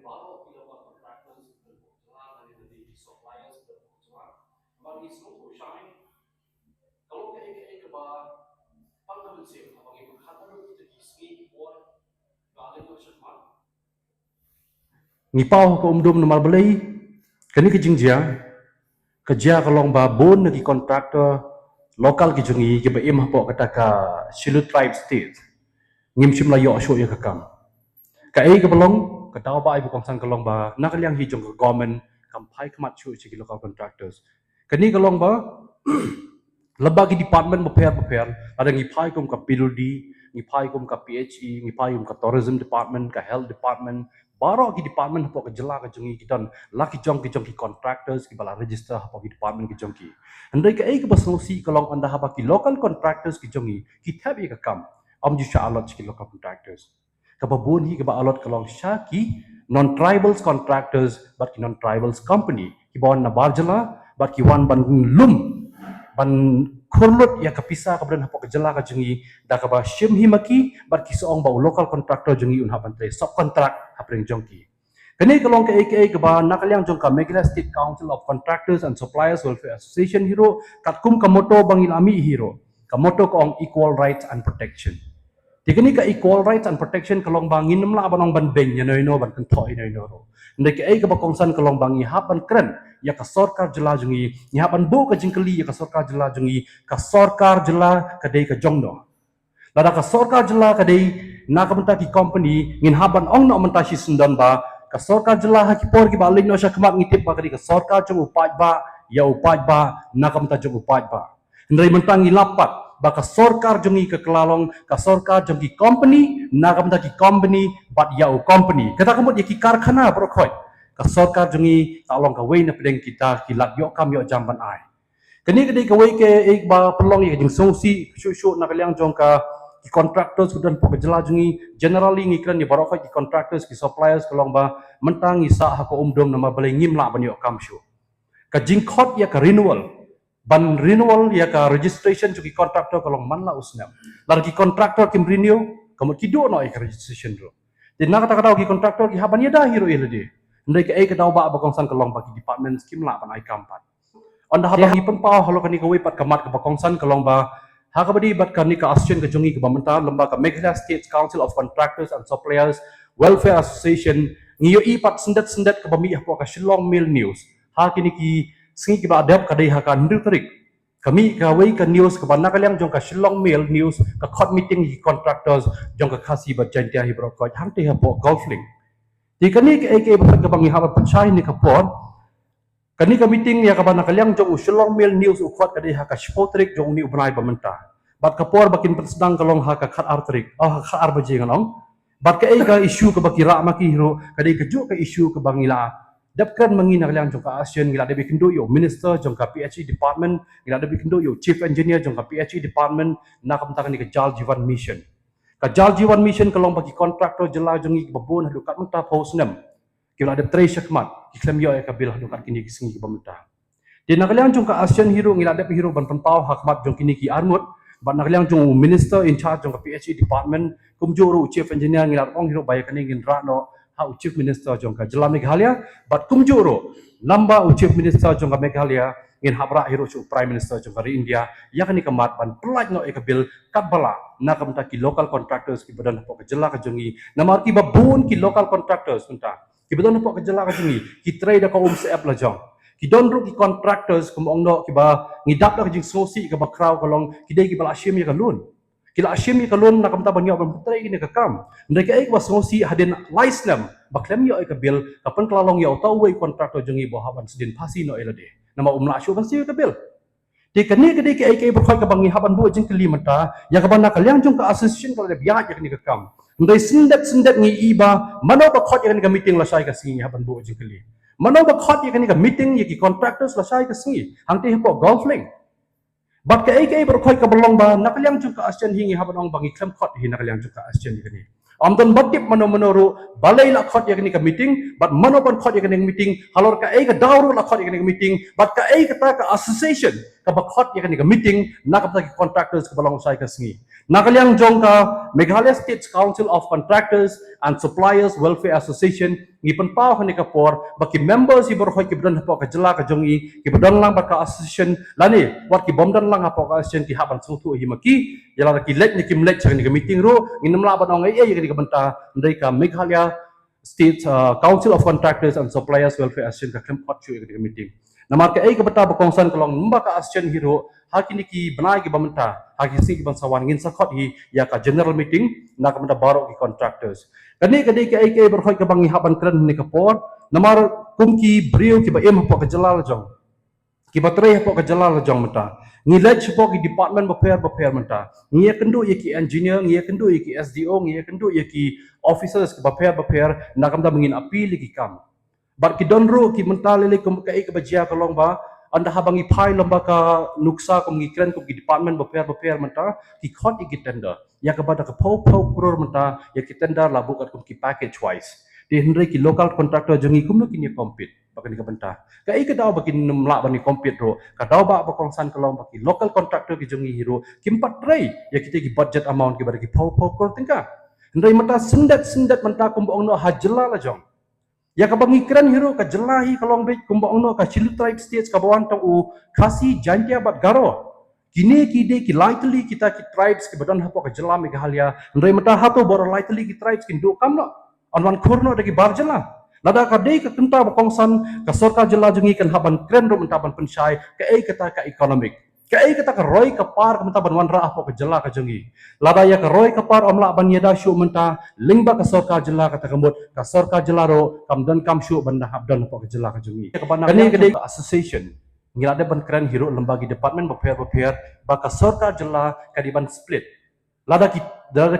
baru kita contractors berjalan dari suppliers berjalan, bagi seluruh shine kalau kayak kebal pangkalan sih, bagi kata kita di sini buat balik ke semak. Ngipau ke nomor beli, kini kejingjia, kerja kalau babon lagi kontraktor lokal kejungi, kita imah pok kata ka Shilu Tribe State, ngimsim layo asyo ya kakam. Kai kebelong ketawa ba ibu kongsan kelong ba nak liang hijong ke government kampai kemat chu ci local contractors kani kelong ba lebagi department beper ada ngipai kum ka piludi ngipai kum ka PHE ngipai kum ka tourism department ka health department baro ki department po ka jela ka jungi kitan laki jong ki contractors ki bala register po ki department ki jong ki andai ka ai ka basnosi kelong anda ha ki local contractors ki jongi ki thabi ka kam am ju sha alot ki local contractors kababun hi kaba alot kalong shaki non-tribals contractors but ki non-tribals company ki bawan na barjala but ki wan ban lum ban kurlut ya kapisa kabran hapo kajala ka jungi da kaba shim himaki but ki soong ba local contractor jungi un hapan tre subcontract hapring jongki kani kalong ka aka kaba nakalyang jong ka Meghalaya State Council of Contractors and Suppliers Welfare Association hero katkum kamoto bangilami hero kamoto ko ang equal rights and protection. Tikini ka equal rights and protection kalong bangin namla abanong banbeng ya no ban kanto ino ro. Ndek ay ka bakongsan kalong bangi hapan kren ya ka sarkar jela jungi ya hapan bo ka jingkeli ya ka sarkar jela jungi ka sarkar jela ka dei ka jongno. Lada ka sarkar jela ka dei na ka menta ki company ngin haban ong no menta si sundan ba ka sarkar jela ha ki por ki baling no sya kemat ngitip ba ka ka sarkar jong upaj ba ya upaj ba na ka menta jong upaj ba. Ndai mentang ilapat baka sarkar jongi ke kelalong ka sarkar jongi company nakam ta ki company but yau company kata kamot ya ki karkhana prokhoi ka sarkar jongi talong ka wei na pedeng kita ki lat yo kam yo jamban ai kani kadi ka wei ke ek ba pelong ye jing songsi shu na kaliang jong ka ki contractors kudan pok jela jongi generally ngikran ni barokai ki contractors ki suppliers kalong ba mentang isa ha ko umdom nama balai ngimla ban yo kam shu ka jingkhot ya ka renewal ban renewal ya ka registration juki contractor kalong manla usnam lagi contractor kim renew kamu kido no ka registration ro di na kata kata ki contractor ki haban ya dah hero ilade ndai ka ai ka daw ba bakongsan kalong bagi department skim la ban ai kampat onda ha bagi penpa halo kani ka wepat kamat ka bakongsan kalong ba ha ka badi bat kani ka asyen ka jongi ka bamenta lamba ka Meghalaya State Council of Contractors and Suppliers Welfare Association ngiyo ipat sendet ka bami ha ka Shillong Mail News ha kini ki singi kiba adap kadai hakan hindu tarik kami kawai ka news ka banna kalyang jong ka Shillong Mail News ka court meeting hi contractors jong ka khasi ba jantia hi bro ko hang te ha po golfing di kani ka ek ka bangi ha pachai ni ka por kani ka meeting ya ka banna kalyang jong Shillong Mail News u khot kadai ha ka spotrik jong ni ubnai ba menta bat ka por bakin sedang kalong ha ka khat artrik oh khat ar ba jingalong bat ka ek ka issue ka bakira maki hero kadai ka ju ka issue ka bangila dapkan mangina kaliang jong ka ASEAN ngila debi kendo yo minister jong ka PHE department ngila debi kendo yo chief engineer jong ka PHE department na kam takani ka Jal Jiwan mission kalong bagi contractor jela jongi babon hadu kat menta posnam kila de tre shakmat iklam yo ka bil hadu kat kini kisingi bamenta di na kaliang jong ka ASEAN hero ngila debi hero ban pentau hakmat jong kini ki armut ban na kaliang jong minister in charge jong ka PHE department kumjoro chief engineer ngila ong hero bayakani ngin rano ha chief minister jong ka jela Meghalaya but kumjuro lamba chief minister jong ka Meghalaya ngin habra hero chu prime minister jong ka India yakni kamat ban pelaj no ekabil katbala na kamta ki local contractors ki badan po ka jela ka jongi namar ki babun ki local contractors unta ki badan po ka jela ka jongi ki trade ka seap la jong ki donro ki contractors kum ongno ki ba ngidap la ka jing sosi ka ba kraw kalong ki dei ki bala shim ya kalun kila asyim ni kalon na kamta banyo ban putray gini kakam ndai ka ek wasngosi hadin laisnam baklem yo ek bil kapan klalong yo tawai kontraktor jongi bohaban sidin pasi no elade nama umla syu ban siyo ka bil di kani kadi ka ek berkhoi ka bangi haban bu jing keli mata ya ka bana kalyang jong ka association kala biya ya kini kakam ndai sindet ngi iba mano ba khot ya kini ka meeting la sai ka singi haban bu jing keli mano ba khot ya kini ka meeting ya ki contractors la sai ka singi hangte po golfing bat ka ek berkhoi ka belong ba nakalyang jung ka ASEAN hingi haban ong bangi klem khot hi nakalyang jung ka ASEAN ni kani amdan batip mano ro balai la khot ya kani ka meeting bat mano ban khot ya kani meeting halor ka ek dawru la khot ya kani meeting bat ka ek ta ka association ka bakot ya kan ka meeting nak ka contractors ka balong sai ka singi nakaliang jong ka Meghalaya State Council of Contractors and Suppliers Welfare Association ngi penpau hani ka por baki members i borhoi ki bdan hapo ka jela ka jongi ki bdan lang baka association lani wat ki bomdan lang hapo ka association ki haban sutu hi maki yala ki let ni ki mlet chang ni ka meeting ro ngi namla ba ngai ye ka banta ndai ka Meghalaya State Council of Contractors and Suppliers Welfare Association ka klem pot chu ka meeting namar ka ai ka bata ba kongsan kalong numba ka association hiro hakini ki banai ki bamenta hakisi ki bansawan ngin sakot hi ya ka general meeting na ka banta baro ki contractors kani kadi ka ai ka berkhoi ka bangi haban kran ni ka por namar kum ki brio ki ba em hapo ka jalal jong ki batrai hapo ka jalal jong menta ngilaj hapo ki department baper menta ngia kendu ye ki engineer ngia kendu ye ki SDO ngia kendu ye ki officers ki baper na kam da mengin appeal ki kam but ki donro ki mental le kum ka ik bajia kalong ba anda habangi pai lomba ka nuksa kum ngi kren kum ki department baper menta ki khot ki tender ya ka bada ka pau kror menta ya ki tender labu kat kum ki package wise di hendrai ki local contractor jongi kum no ki ni compete bakani ka benta ka ik daw bakin numla bani compete ro ka daw ba kongsan kalong baki local contractor ki jongi hero kim patrai ya kita ki budget amount ki bada ki pau kror tingka hendrai menta sendat menta kum bong no hajla la jong ya ka bangi kran hero ka jelahi kalong be kumbang no ka Chilu Tribe States ka bawan tang u kasi jantia bat garo kini kide ki lightly kita ki tribes ki badan hapo ka jela Meghalaya ndai mata hato bor lightly ki tribes ki do kam no anwan khurno de ki bar jela lada ka dei ka kenta ba kongsan ka sorka jela jungi kan haban kren ro mentaban pensyai ka ei kata ka economic ka ei kata ka roi ka par ka mentaban wan ra hapo ka jela ka jungi lada ya ka roi ka par omla ban yada shu menta lingba ka sorka jela kata kamut ka sorka jela ro kam dan kam shu banda habdan hapo ka jela ka jungi ka bana kani kade association ngila de ban kren hero lembagi department baper baka sorka jela kadiban split lada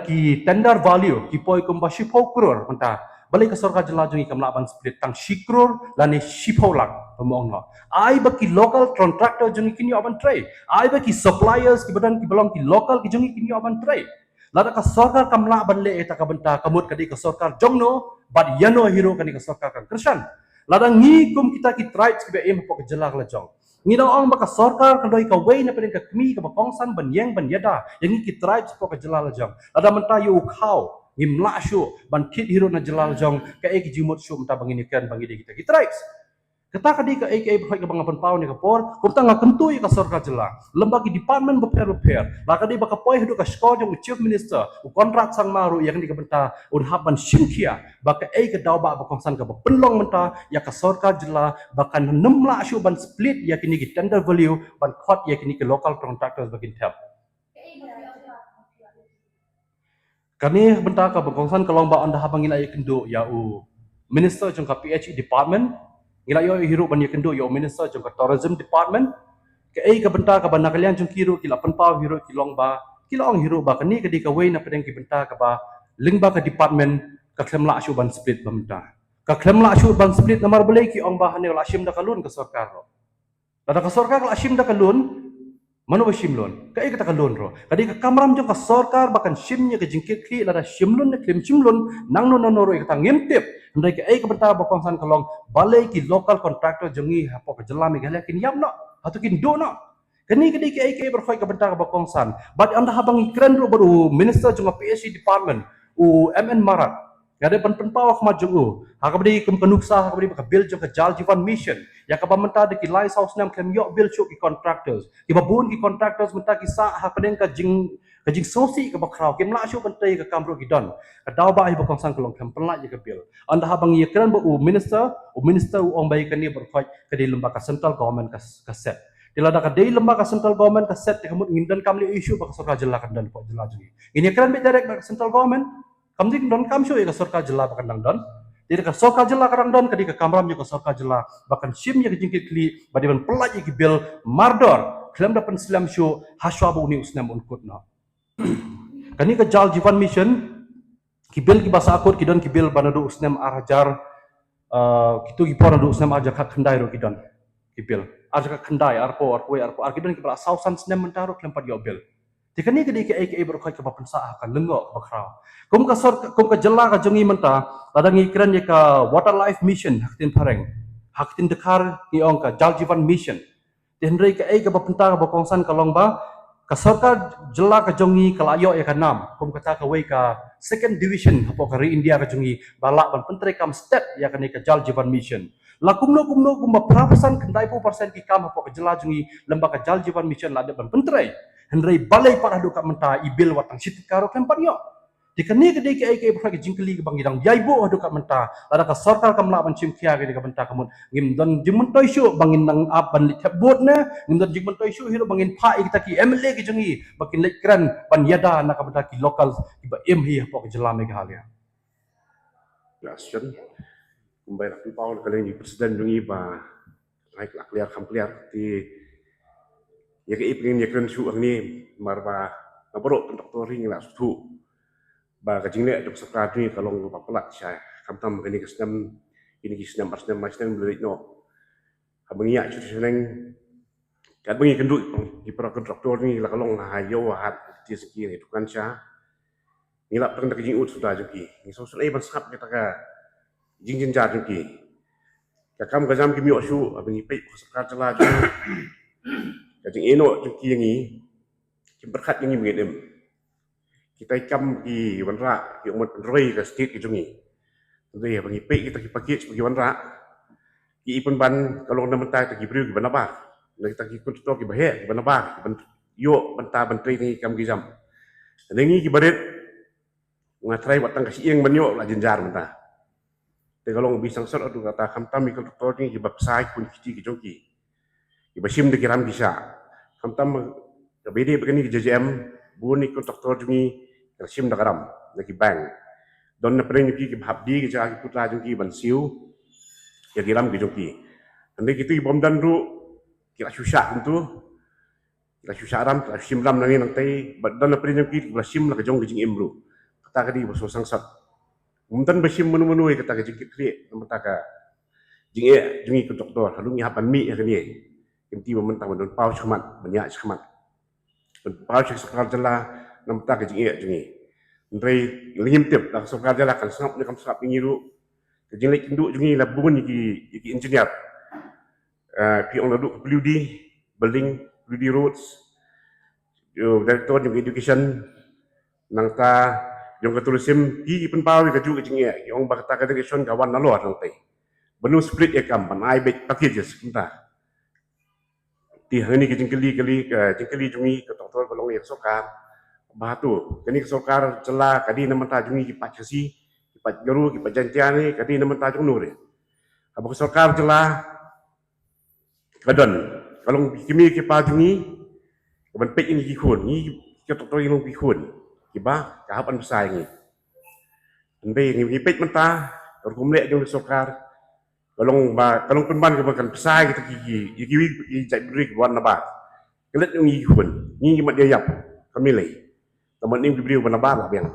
ki tender value ki poi kum ba shipo kror menta balik ke sorka jela jungi kam laban split tang shikror lani shipo lak pemong no ai baki local contractor jungi kini aban tray ai baki suppliers ki badan ki belong ki local ki jungi kini aban tray lada ka sorkar kam laban le eta ka benta kamut kadi ka sorkar jongno bad yano hero kani ka sorkar kan krishan lada ngi kum kita ki tribes ki be em pok jela la jong ngi daw ang baka sorkar kadoi ka way na pedeng ka kmi ka bakongsan ban yada yang ki tribes pok jela la jong lada menta yu khau ngimla shu ban kit hero na jelal jong ka ek jimut shu mta bangini kan bangini kita tribes kata kadi ka ek bhai ka bangapan pau ni ka por kumta nga kentui ka sorka jela lembagi department baper la kadi baka poi hidu ka sko jong chief minister u kontrak sang maru yang di ka benta un haban shimkia baka ek daw ba kongsan ka penlong menta ya ka sorka jela baka nemla shu ban split ya kini ki tender value ban khot ya kini ki local contractors bakin tap kani benta ka bangkongsan kalong ba anda habang ila kendo ya u minister jong ka PHE department ila yo hiru ban kendo yo minister jong ka tourism department ke ai ka benta ka ban kalian jong kiru kila penpau hiru kilong ba kilong hiru ba kani kadi ka way na pedeng ki benta ka ba lingba ka department ka klemla shu ban split benta ka klemla shu ban split namar boleh ki ong ba hane la shim da kalun ka sarkar ro da ka sarkar la shim da kalun manu ba shimlon ka ik ta kalon ro kadi ka kamram jong ka sorkar bakan shimnya ka jingkit kli la shimlon ne klim shimlon nang no no ro ka ngimtip ndai ka ai ka benta ba kongsan kalong balai ki local contractor jongi hapo ka jela Meghalaya kin yam no hatu kin do no kani kadi ka ai ka berkhoi ka benta ba kongsan but anda habang ikran ro baru minister jong PSC department u MN Marat ngade penpau khma jongu hakabdi kum kanuksa hakabdi ka bil jong ka jal jivan mission ya ka pamenta de ki lai house nam kem yok bil chuk ki contractors ki babun ki contractors menta ki sa ha pedeng ka jing sosi ka bakrau kem la shu bentai ka kamro ki don ka daw ba hi bakong sang kolong kem penla je ka bil anda habang ye kran ba u minister u ong bai ka ni berkhoi ka di lembaga central government ka set dilada ka di lembaga central government ka set kamut ngindan kamli issue ba ka sorka jela kan dan po jela ji ini kran be direct ba central government kamjing don kam shu ka sorka jela ba kan don jadi ka sorka jela kadang don kadi ka kamram ka sorka jela bahkan sim ya jingkit kli badiban pelaj ki bil mardor klem dapan islam shu haswa bu ni usnam unkut no kani ka jal jivan mission ki bil ki basa akut ki don ki bil banadu usnam arhajar kitu ki pora du usnam aja ka khandai ro ki don ki bil aja ka khandai arpo ki don ki bala sausan snem mentaro klem pad yo bil tikani kadi ki ai berkhoi ka bapan sa ka lengo bakrau kum ka jela ka jongi menta ladang ikran ye ka water life mission haktin pareng haktin dekar ki ong ka jal jivan mission Henry ke ai ke bapenta ke bakongsan kalong ba ka sarkar jela ka jongi kalayo ya kanam kum kata ka wei ka second division hapo ka India ka jongi balak ban pentre kam step ya kani ka jal jivan mission la kumno kumba prapasan kendai pu persen ki kam hapo ka jela jongi lamba ka jal jivan mission la de ban pentre Henry balai parah do ka menta ibil watang sitit karo kempan yo dikani ke deke ai ke bagi jingkeli ke bangidang yaibo do ka menta la ka sarkar kam la ban chimkia ke ka menta kamun ngim don jimun toy shu bangin nang ab ban litap bot na ngim don jimun toy shu hiro bangin pa kita ki MLA ki jungi bakin lekran ban yada na ka menta ki lokal ki ba em hi hapo ke jelame ke halia Lasion kumbai la pipau kali ni presiden jungi ba naik la clear kam clear ti ya ke ipin ya kren su ni marba ngabro doktor ring la su ba ka jingle dok sakra ni kalong ba pelak saya kam tam ini kesem ini kisnam arsnam masnam belit no abangia chu seneng kat bengi kenduk di para doktor ni la kalong hayo hat ti seki ni tukan sya ni la pernah ke jingut sudah juki ni so sulai ban sap kita ka jing jin jar juki ka kam ka jam ki mi osu abangi pe sakra cela ju ka jing eno juki yang ni kim berkat yang ni mengedem kita ikam di wanra ki umat roi ka state ki jungi jadi bagi pe kita ki pakit bagi wanra ki ipun ban kalau na mentai ki briu ki banaba kita ki kun to ki bahe ki banaba ban yo banta bantri ni kam ki jam dan ni ki baret ngatrai watang ka sieng ban yo la jenjar banta te kalau bisang sor adu kata kam tam ki to ni ki babsai kun ki ki joki ki basim de kiram ki sha kam tam ka bede begini ki JJM buni kun doktor jungi sim da garam lagi bank don na pring ki habdi ki ja ki putra jungi ban siu ya giram ki jungi ande gitu bom dan ru kira susah tentu kira susah ram kira sim ram nangi nang tai don na pring ki kira sim la ka jong ki imru kata ka di boso sangsat mumtan basim menu-menu kata ka jingkit kri mata ka jinge jungi ku doktor halung ya hapan mi ya ni inti mementang don pau chamat banyak chamat pau sakal jela nam ta ka jinge Ndrei lim tip la so ka jala kan sap ni kam sap ni ru ke jing lek ndu jungi la bun ki engineer pi on du WD building WD roads yo director of education nang ta yung katulisim ki pen pawi ka ju jing ya yung bakta ka direction kawan na lo nang tai benu split ya kam ban ai bet packages kita ti hani ki jingkeli jungi ka doktor balong ya sokar batu kini sokar celah kadi nama tajungi ki pachasi ki pajgaru ki pajantiani kadi nama tajung nuri abang sokar celah kadon kalau kimi ki pajungi kaban pek ini ki khun ni ki tok tok ki khun ki ba ka hapan besar ni ande ni pek menta kum lek jong sokar kalau penban ke makan besar kita ki jai brik wan na ba kelet ni khun ni mat dia yap kami lei teman ini diberi benar lah yang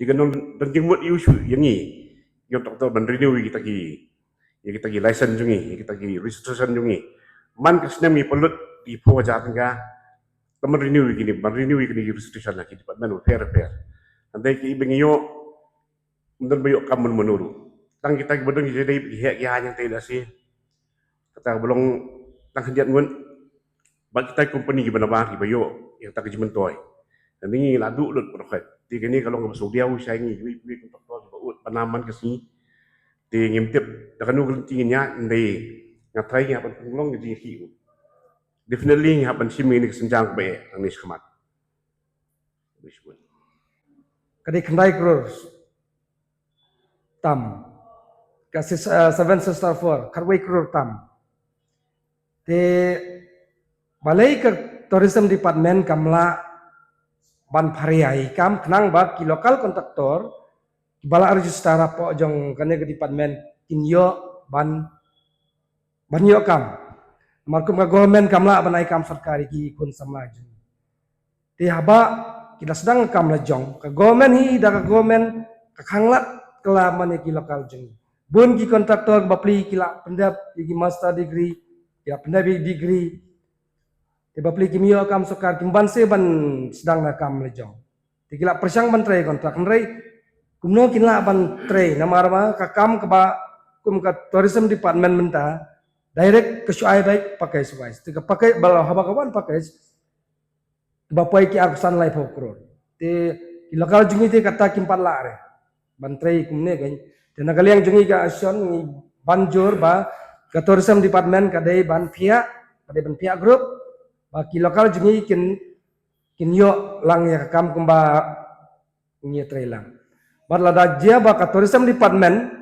jika non dan jengmut isu yang ni yang doktor dan renew kita ki license jungi kita ki registration jungi man kesnya mi pelut di pojak tengah teman renew gini registration lagi di department fair nanti ki bengiyo dan bayok kamu menuru tang kita bedong jadi pihak yang tidak sih kata belum tang hendak ngun bagi kita company benar bayok yang tak kejementoy dan ini ladu lut profet. Tiga ni kalau nggak masuk dia usai ni, wik untuk tahu sebab penaman ke sini. Tiga ngintip, dah nu kelentingannya, ndai ngatrai ngapan penglong jadi hiu. Definitely ngapan simi ini kesenjang baik, angin sekemat. Kadi kendai kurus tam kasih 764 karwai kurur tam. Te balai ke tourism department kamla ban pariai kam kenang ba ki lokal kontraktor bala register po jong kane ke department kinyo ban yo kam markum ka government kamla ban ai kam sarkari ki kun samla jeng ti haba kita sedang kam la jong ka government hi da ka government ka khanglat kala mane ki lokal jeng bun ki kontraktor bapli kila pendap ki master degree ya pendap degree tiba peli kimio kam sokar kimban se ban sedang na kam lejong tikila persang ban tray kontrak nrei kumno kinla ban tray nama arma ka kam ka ba kum ka tourism department menta direct ke syuai baik pakai suai. Tika pakai bala habakawan pakai bapai ki arsan lai pokro. Te lokal jungi te kata kimpat la re. Bantrai kumne kan. Te nagaliang jungi ka asyon ni banjur ba ke tourism department kadai ban pihak group ba ki lokal jungi kin yo lang ya kam kumba ngi trailang. Bat lada dia ba ke tourism department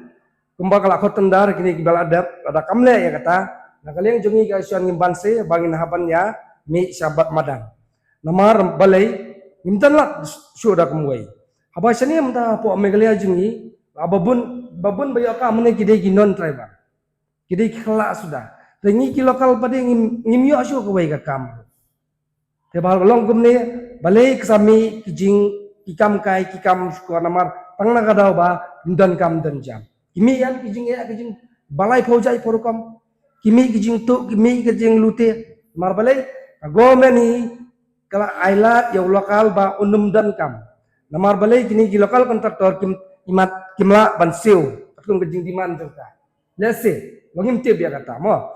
kumba kala khotandar kini kibal ada kamle ya kata nagaliang jungi ka asyon ngimban se bangin haban ya mi sabat madan. Namar balai mintan lah sudah kumway. Haba sini minta po megalia jungi babun bayo ka mene kidai ginon tribal. Kidai khala sudah. Rengi ki lokal pade ngimyo asu kuway ka kam. Te bahal long kumne balai kesami kijing kikam kai kikam suka namar tangna kadau ba mindan kam dan jam. Kimi yan kijing balai pojai porukam. Kimi kijing tu kimi kijing lute mar balai agomeni kala ailat ya lokal ba unum dan kam. Namar balai kini di lokal kontraktor kimla ban siu. Atung kejing diman juga. Lese, logim tip ya kata mo.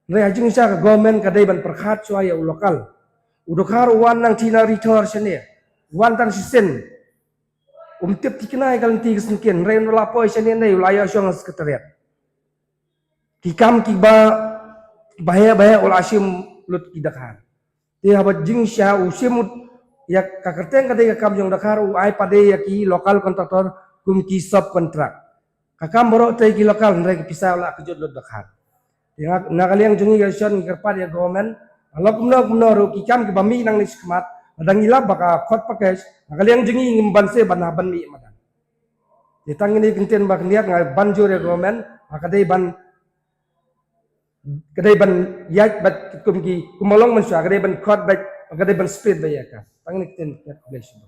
Nrai ajung sa ka government kadai ban perkhat chua ya lokal. Udokar wan nang tina retor sene. Wan tang sisen. Tip tikinai kalan ti kesengkin. Nrai no lapo sene nai ulaya syong sekretariat. Kikam kiba bahaya ul asim lut kidakhan. Dia habat jing sya usimut ya kakerteng kadai kakam jong dakar ai pade ya ki lokal kontraktor kum ki sub kontrak. Kakam borok tai ki lokal nrai ki pisau la kejut lut dakar. Ya nakaliang jungi gasyon kerpat ya government kalau kumno ru ki kam ki bami nang nis kemat adang ilap baka khot pakai nakaliang jungi ngimban se banaban mi madan. Ditang ini kenten bak lihat ngai banjur ya government kadai ban yak bat kumki kumalong mensya kadai ban khot bat kadai ban speed ba ya ka tang ni ten calculation